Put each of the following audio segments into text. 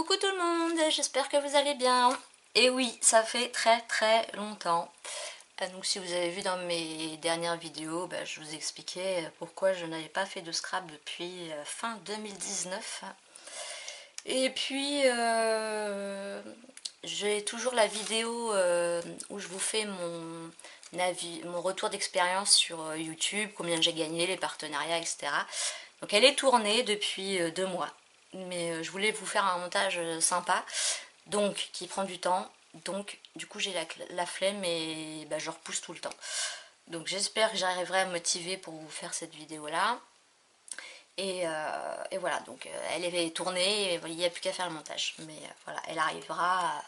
Coucou tout le monde, j'espère que vous allez bien. Et oui, ça fait très longtemps. Donc si vous avez vu dans mes dernières vidéos, je vous expliquais pourquoi je n'avais pas fait de scrap depuis fin 2019. Et puis j'ai toujours la vidéo où je vous fais mon retour d'expérience sur YouTube, combien j'ai gagné, les partenariats, etc. Donc elle est tournée depuis 2 mois. Mais je voulais vous faire un montage sympa, donc qui prend du temps. Donc du coup j'ai la flemme et je repousse tout le temps. Donc j'espère que j'arriverai à me motiver pour vous faire cette vidéo là. Et voilà, donc elle est tournée, et il n'y a plus qu'à faire le montage. Mais voilà, elle arrivera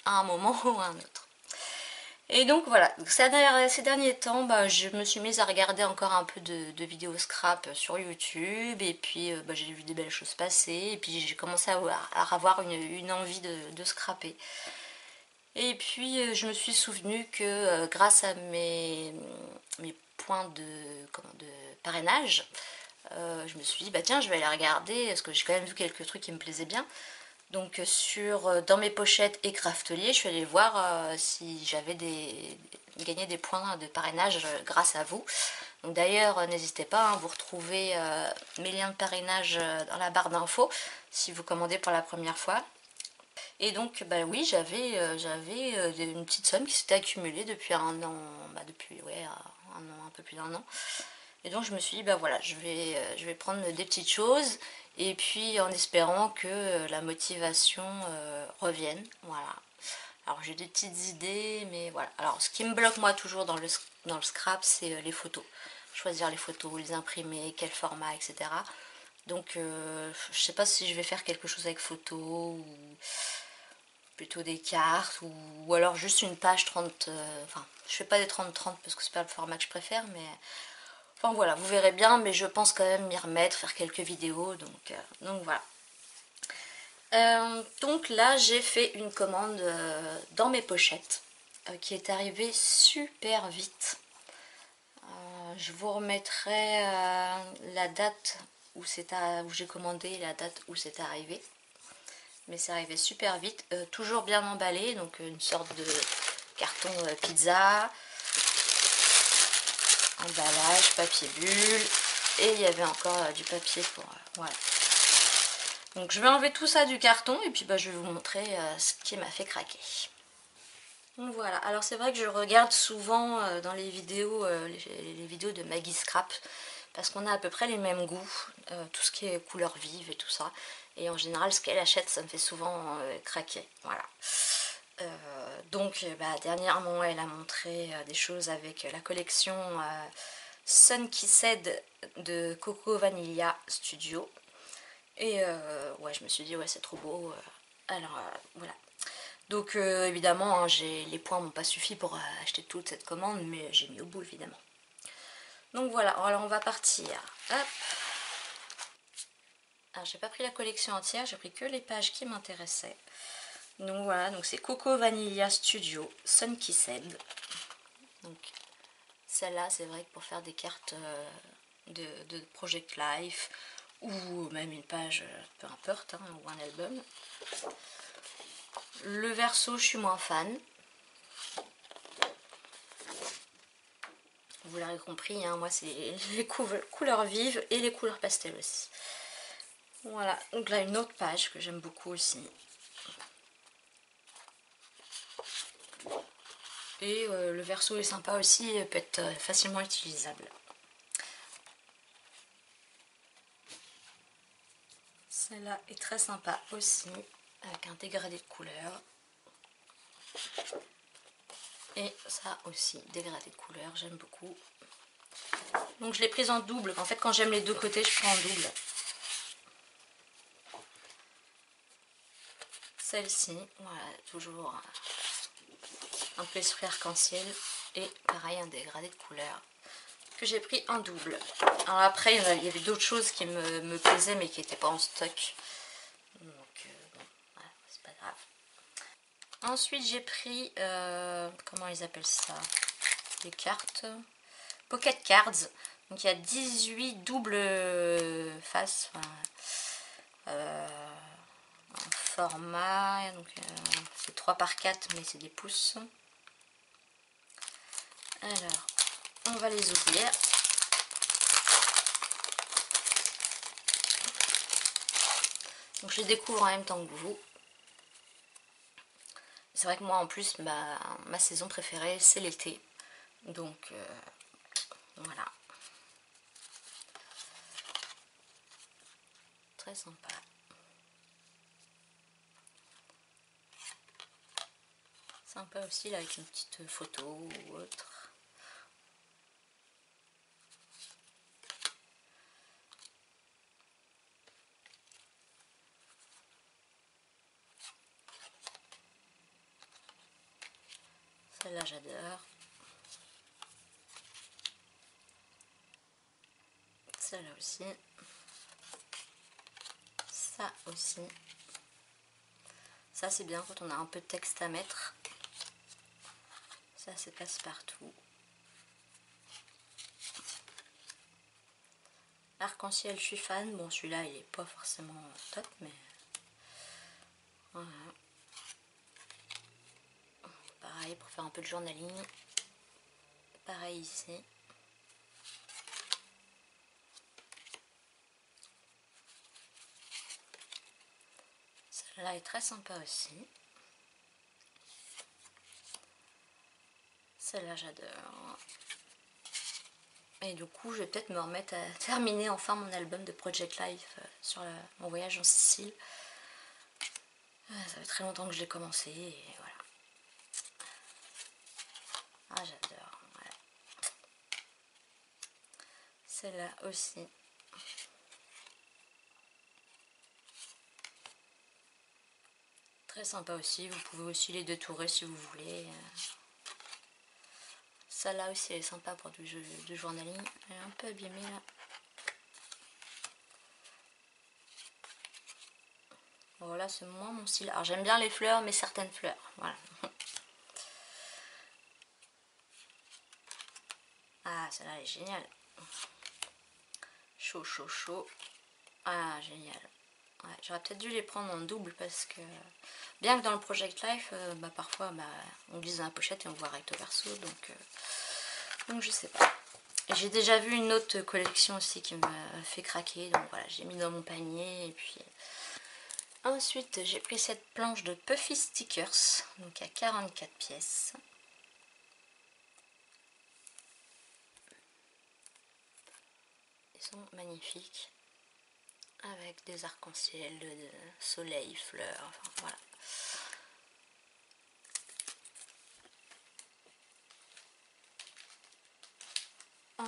à un moment ou à un autre. Et donc voilà, donc ces derniers temps, je me suis mise à regarder encore un peu de vidéos scrap sur YouTube. Et puis j'ai vu des belles choses passer. Et puis j'ai commencé à avoir une envie de scraper. Et puis je me suis souvenu que grâce à mes points de parrainage, je me suis dit tiens, je vais aller regarder parce que j'ai quand même vu quelques trucs qui me plaisaient bien. Donc dans mes pochettes et craftelier, je suis allée voir si j'avais gagné des points de parrainage grâce à vous. Donc d'ailleurs n'hésitez pas, vous retrouvez mes liens de parrainage dans la barre d'infos si vous commandez pour la première fois. Et donc oui, j'avais une petite somme qui s'était accumulée depuis un an, depuis un an, un peu plus d'un an. Et donc je me suis dit voilà, je vais prendre des petites choses et puis en espérant que la motivation revienne. Voilà. Alors j'ai des petites idées, mais voilà. Alors ce qui me bloque moi toujours dans le scrap, c'est les photos. Choisir les photos, les imprimer, quel format, etc. Donc je sais pas si je vais faire quelque chose avec photo ou plutôt des cartes ou alors juste une page 30. Enfin, je fais pas des 30-30 parce que c'est pas le format que je préfère, mais enfin voilà, vous verrez bien, mais je pense quand même m'y remettre, faire quelques vidéos, donc voilà. Donc là, j'ai fait une commande dans mes pochettes qui est arrivée super vite. Je vous remettrai la date où j'ai commandé, la date où c'est arrivé. Mais c'est arrivé super vite, toujours bien emballé, donc une sorte de carton pizza, emballage, papier bulle, et il y avait encore du papier pour... voilà. Donc je vais enlever tout ça du carton et puis je vais vous montrer ce qui m'a fait craquer. Donc voilà, alors c'est vrai que je regarde souvent dans les vidéos, les vidéos de Maggie Scrap, parce qu'on a à peu près les mêmes goûts, tout ce qui est couleur vive et tout ça. Et en général, ce qu'elle achète, ça me fait souvent craquer. Voilà. Donc, dernièrement, elle a montré des choses avec la collection Sun Kissed de Coco Vanilla Studio. Et ouais, je me suis dit, ouais, c'est trop beau. Alors, voilà. Donc, évidemment, hein, les points m'ont pas suffi pour acheter toute cette commande, mais j'ai mis au bout, évidemment. Donc voilà, alors on va partir. Hop. Alors j'ai pas pris la collection entière, j'ai pris que les pages qui m'intéressaient. Donc voilà, donc c'est Coco Vanilla Studio Sun Kissed. Donc celle-là, c'est vrai que pour faire des cartes de Project Life ou même une page, peu importe, hein, ou un album. Le verso, je suis moins fan. Vous l'aurez compris, hein, moi c'est les couleurs vives et les couleurs pastel aussi. Voilà, donc là une autre page que j'aime beaucoup aussi. Et le verso est sympa aussi, peut être facilement utilisable. Celle-là est très sympa aussi, avec un dégradé de couleurs. Et ça aussi, dégradé de couleurs, j'aime beaucoup. Donc je l'ai prise en double. En fait, quand j'aime les deux côtés, je prends en double. Celle-ci, voilà, toujours un peu esprit arc-en-ciel. Et pareil, un dégradé de couleurs que j'ai pris en double. Alors après, il y avait d'autres choses qui me plaisaient, mais qui n'étaient pas en stock. Donc, bon, voilà, c'est pas grave. Ensuite, j'ai pris, comment ils appellent ça? Des cartes. Pocket Cards. Donc il y a 18 doubles faces, en format, donc c'est 3 par 4 mais c'est des pouces. Alors on va les ouvrir. Donc je les découvre en même temps que vous. C'est vrai que moi en plus ma saison préférée c'est l'été. Donc voilà. Très sympa. Sympa aussi là avec une petite photo ou autre. Celle-là j'adore. Celle-là aussi. Ça aussi. Ça c'est bien quand on a un peu de texte à mettre. Ça se passe partout. Arc-en-ciel, je suis fan. Bon, celui-là, il est pas forcément top, mais voilà. Pareil, pour faire un peu de journaling. Pareil ici. Celle-là est très sympa aussi. Celle-là, j'adore. Et du coup, je vais peut-être me remettre à terminer enfin mon album de Project Life sur mon voyage en Sicile. Ça fait très longtemps que je l'ai commencé et voilà. Ah, j'adore. Voilà. Celle-là aussi. Très sympa aussi. Vous pouvez aussi les détourer si vous voulez. Celle-là aussi elle est sympa pour du jeu de journaling. Elle est un peu abîmée là. Voilà, c'est moins mon style. Alors j'aime bien les fleurs, mais certaines fleurs. Voilà. Ah, celle-là elle est géniale. Chaud, chaud, chaud. Ah, génial. Ouais, j'aurais peut-être dû les prendre en double parce que bien que dans le Project Life, parfois on glisse dans la pochette et on voit recto verso, donc je sais pas. J'ai déjà vu une autre collection aussi qui m'a fait craquer, donc voilà, j'ai mis dans mon panier et puis ensuite j'ai pris cette planche de Puffy Stickers, donc à 44 pièces. Ils sont magnifiques. Avec des arcs-en-ciel, de soleil, fleurs, enfin voilà.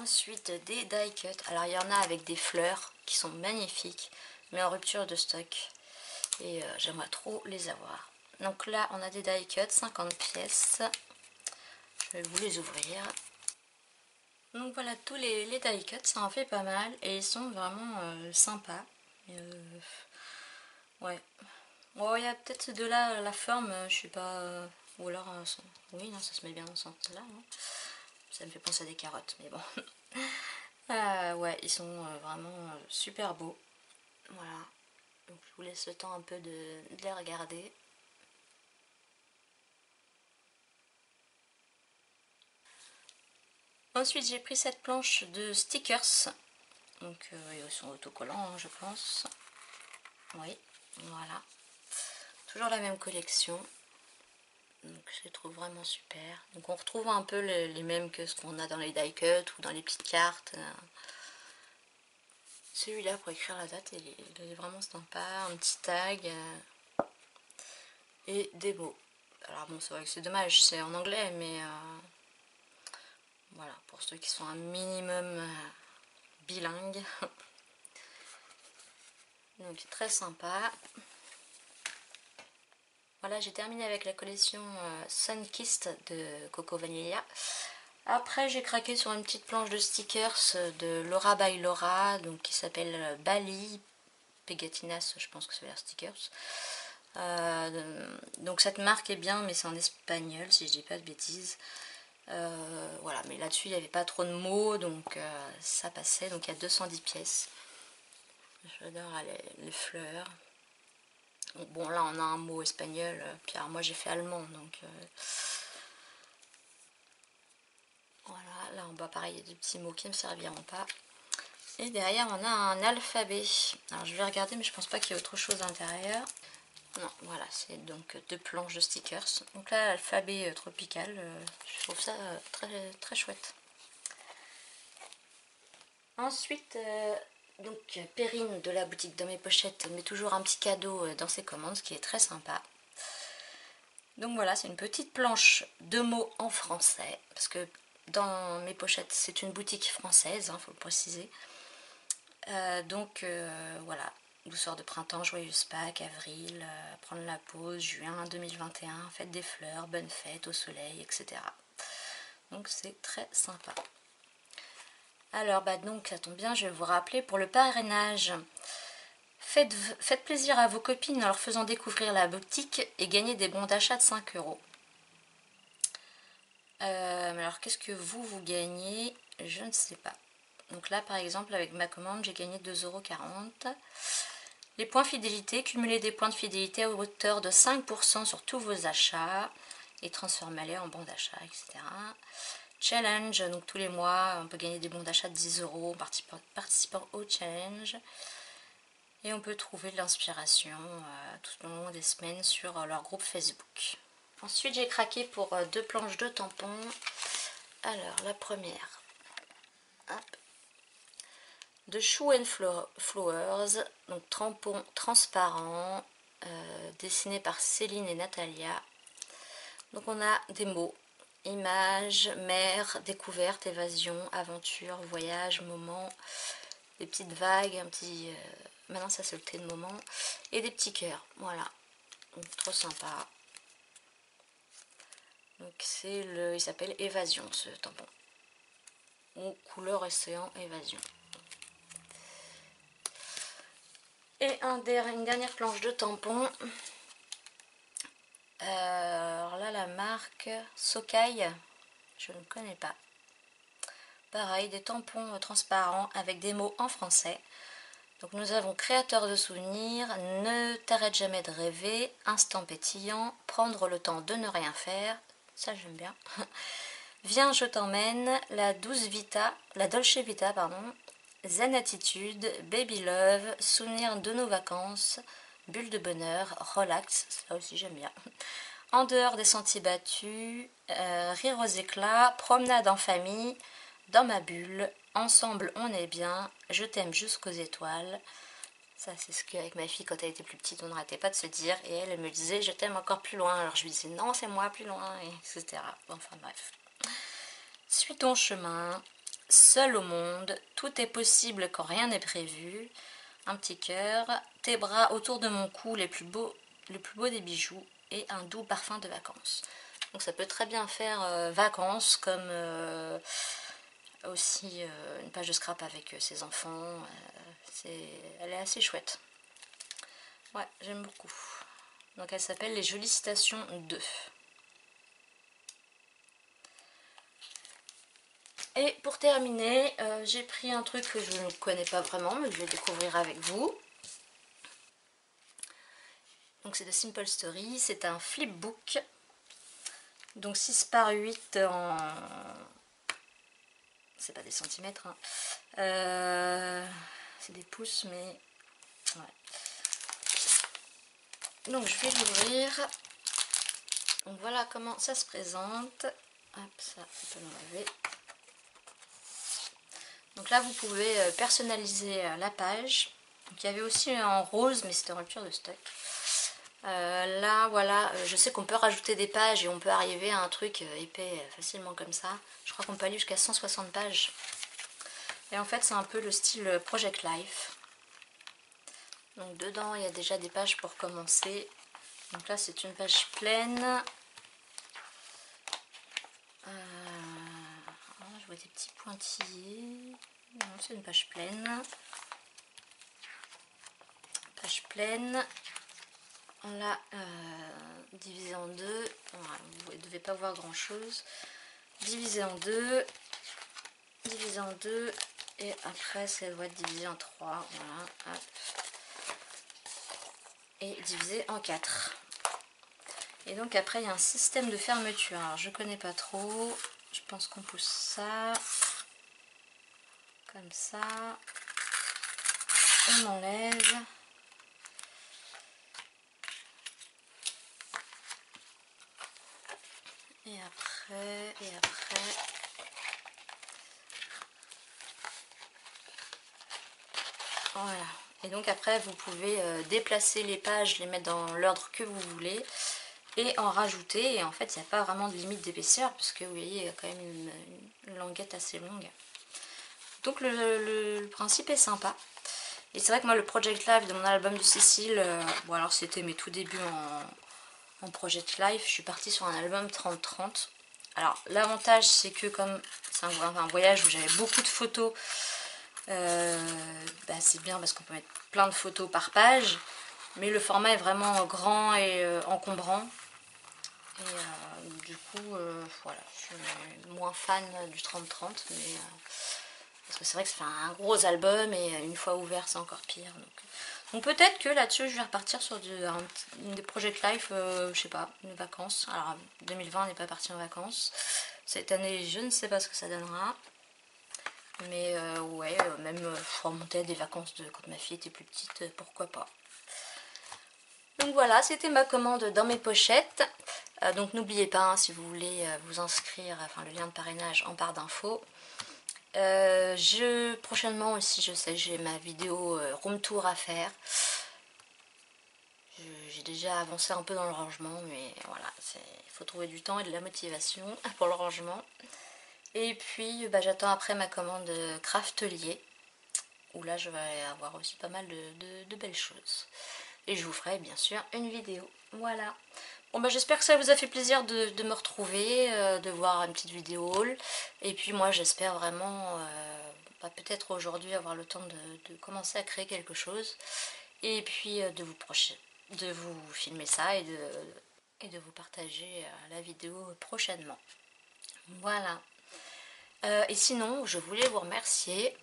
Ensuite des die cut. Alors il y en a avec des fleurs qui sont magnifiques, mais en rupture de stock. Et j'aimerais trop les avoir. Donc là on a des die cut, 50 pièces. Je vais vous les ouvrir. Donc voilà, tous les die cut, ça en fait pas mal et ils sont vraiment sympas. Ouais. Bon, il y a peut-être ces deux-là, la forme, je sais pas. Ou alors, oui, non, ça se met bien dans ce sens-là. Hein. Ça me fait penser à des carottes, mais bon. Ouais, ils sont vraiment super beaux. Voilà. Donc je vous laisse le temps un peu de les regarder. Ensuite, j'ai pris cette planche de stickers. Donc, ils sont autocollants, hein, je pense. Oui, voilà. Toujours la même collection. Donc, je les trouve vraiment super. Donc, on retrouve un peu les mêmes que ce qu'on a dans les die cut ou dans les petites cartes. Celui-là, pour écrire la date, il est vraiment sympa. Un petit tag et des mots. Alors, bon, c'est vrai que c'est dommage, c'est en anglais, mais voilà, pour ceux qui sont un minimum bilingues. Donc, très sympa. Voilà, j'ai terminé avec la collection Sunkissed de Coco Vanilla. Après, j'ai craqué sur une petite planche de stickers de Laura by Laura, donc qui s'appelle Bali Pegatinas, je pense que c'est leur stickers. Donc cette marque est bien, mais c'est en espagnol, si je dis pas de bêtises. Voilà, mais là-dessus, il n'y avait pas trop de mots, donc ça passait. Donc il y a 210 pièces. J'adore les fleurs. Bon, là on a un mot espagnol, puis alors moi j'ai fait allemand, donc voilà. Là en bas pareil, il y a des petits mots qui ne me serviront pas. Et derrière on a un alphabet. Alors je vais regarder, mais je pense pas qu'il y ait autre chose à l'intérieur. Non, voilà, c'est donc 2 planches de stickers. Donc là, l'alphabet tropical, je trouve ça très, très chouette. Ensuite, donc Perrine de la boutique Dans mes pochettes met toujours un petit cadeau dans ses commandes, ce qui est très sympa. Donc voilà, c'est une petite planche de mots en français, parce que Dans mes pochettes, c'est une boutique française, faut le préciser. Voilà, douceur de printemps, joyeuse Pâques, avril, prendre la pause, juin 2021, fête des fleurs, bonne fête au soleil, etc. Donc c'est très sympa. Alors donc ça tombe bien, je vais vous rappeler pour le parrainage. Faites plaisir à vos copines en leur faisant découvrir la boutique et gagner des bons d'achat de 5 €. Alors qu'est-ce que vous gagnez? Je ne sais pas. Donc là par exemple avec ma commande j'ai gagné 2,40 €. Les points fidélité, cumulez des points de fidélité à hauteur de 5% sur tous vos achats et transformez-les en bons d'achat, etc. Challenge, donc tous les mois on peut gagner des bons d'achat de 10 € en participant au challenge. Et on peut trouver de l'inspiration tout au long des semaines sur leur groupe Facebook. Ensuite j'ai craqué pour 2 planches de tampons. Alors la première, hop, de Shoe and Flowers, donc tampon transparent, dessiné par Céline et Natalia. Donc on a des mots, images, mer, découverte, évasion, aventure, voyage, moment, des petites vagues, un petit... maintenant ça c'est le thé de moment, et des petits cœurs, voilà, donc trop sympa. Donc c'est il s'appelle Évasion ce tampon, ou couleur océan évasion. Et une dernière planche de tampons. Alors là la marque Sokai, je ne connais pas. Pareil, des tampons transparents avec des mots en français. Donc nous avons créateur de souvenirs, ne t'arrête jamais de rêver, instant pétillant, prendre le temps de ne rien faire, ça j'aime bien. Viens je t'emmène, la Dolce Vita, pardon, zen attitude, baby love, souvenir de nos vacances, bulle de bonheur, relax, ça aussi j'aime bien. En dehors des sentiers battus, rire aux éclats, promenade en famille, dans ma bulle, ensemble on est bien, je t'aime jusqu'aux étoiles. Ça c'est ce qu'avec ma fille quand elle était plus petite on n'arrêtait pas de se dire, et elle me disait je t'aime encore plus loin, alors je lui disais non c'est moi plus loin, etc. Enfin bref. Suis ton chemin, seul au monde, tout est possible quand rien n'est prévu. Un petit cœur, tes bras autour de mon cou, le plus beau des bijoux, et un doux parfum de vacances. Donc ça peut très bien faire vacances, comme aussi une page de scrap avec ses enfants. Elle est assez chouette. Ouais, j'aime beaucoup. Donc elle s'appelle Les Jolies Citations 2. Et pour terminer, j'ai pris un truc que je ne connais pas vraiment, mais je vais découvrir avec vous. Donc c'est de Simple Story, c'est un flipbook. Donc 6 par 8 en... c'est pas des centimètres, hein. C'est des pouces, mais... Ouais. Donc je vais l'ouvrir. Donc voilà comment ça se présente. Hop, ça on peut l'enlever. Donc là vous pouvez personnaliser la page. Donc il y avait aussi en rose, mais c'était en rupture de stock. Là voilà, je sais qu'on peut rajouter des pages et on peut arriver à un truc épais facilement comme ça. Je crois qu'on peut aller jusqu'à 160 pages. Et en fait c'est un peu le style Project Life. Donc dedans il y a déjà des pages pour commencer. Donc là c'est une page pleine. Je vois des petits pointillés. Non, c'est une page pleine. Page pleine. On l'a divisé en deux. Voilà, vous ne devez pas voir grand chose. Divisé en deux. Divisé en deux. Et après, ça doit être divisé en trois. Voilà. Hop. et divisé en 4. Et donc après il y a un système de fermeture. Alors je connais pas trop. Je pense qu'on pousse ça. Comme ça. On enlève. Et après. Voilà. Et donc après vous pouvez déplacer les pages, les mettre dans l'ordre que vous voulez et en rajouter. Et en fait il n'y a pas vraiment de limite d'épaisseur parce que vous voyez il y a quand même une languette assez longue. Donc le principe est sympa. Et c'est vrai que moi le Project Live de mon album de Cécile, bon alors c'était mes tout débuts en Project Live, je suis partie sur un album 30-30. Alors l'avantage c'est que comme c'est un voyage où j'avais beaucoup de photos, c'est bien parce qu'on peut mettre plein de photos par page, mais le format est vraiment grand et encombrant. Et du coup, voilà, je suis moins fan du 30-30, mais parce que c'est vrai que c'est un gros album et une fois ouvert c'est encore pire. Donc peut-être que là-dessus je vais repartir sur des Project Life, je sais pas, une vacances. Alors 2020 on n'est pas parti en vacances. Cette année je ne sais pas ce que ça donnera. Mais ouais, même remonter à des vacances de quand ma fille était plus petite, pourquoi pas. Donc voilà, c'était ma commande dans mes pochettes. Donc n'oubliez pas, hein, si vous voulez vous inscrire, enfin le lien de parrainage en barre d'infos. Prochainement aussi, je sais, j'ai ma vidéo room tour à faire. J'ai déjà avancé un peu dans le rangement, mais voilà, il faut trouver du temps et de la motivation pour le rangement. Et puis j'attends après ma commande Craftelier, où là je vais avoir aussi pas mal de belles choses. Et je vous ferai bien sûr une vidéo. Voilà. Bon j'espère que ça vous a fait plaisir de me retrouver, de voir une petite vidéo haul. Et puis moi j'espère vraiment peut-être aujourd'hui avoir le temps de commencer à créer quelque chose. Et puis de vous filmer ça et de vous partager la vidéo prochainement. Voilà. Et sinon, je voulais vous remercier.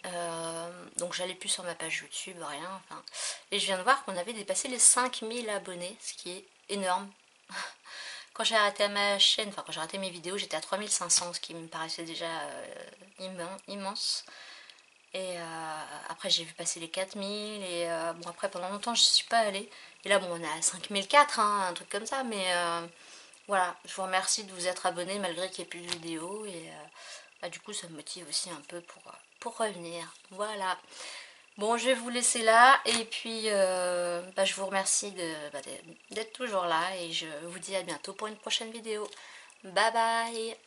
Donc j'allais plus sur ma page YouTube, rien. Enfin, et je viens de voir qu'on avait dépassé les 5000 abonnés, ce qui est énorme. Quand j'ai arrêté ma chaîne, enfin quand j'ai arrêté mes vidéos, j'étais à 3500, ce qui me paraissait déjà immense. Et après j'ai vu passer les 4000 et bon après pendant longtemps je ne suis pas allée. Et là bon on est à 5004, hein, un truc comme ça, mais voilà, je vous remercie de vous être abonné malgré qu'il n'y ait plus de vidéos et du coup ça me motive aussi un peu pour revenir. Voilà. Bon je vais vous laisser là et puis je vous remercie d'être toujours là et je vous dis à bientôt pour une prochaine vidéo. Bye bye.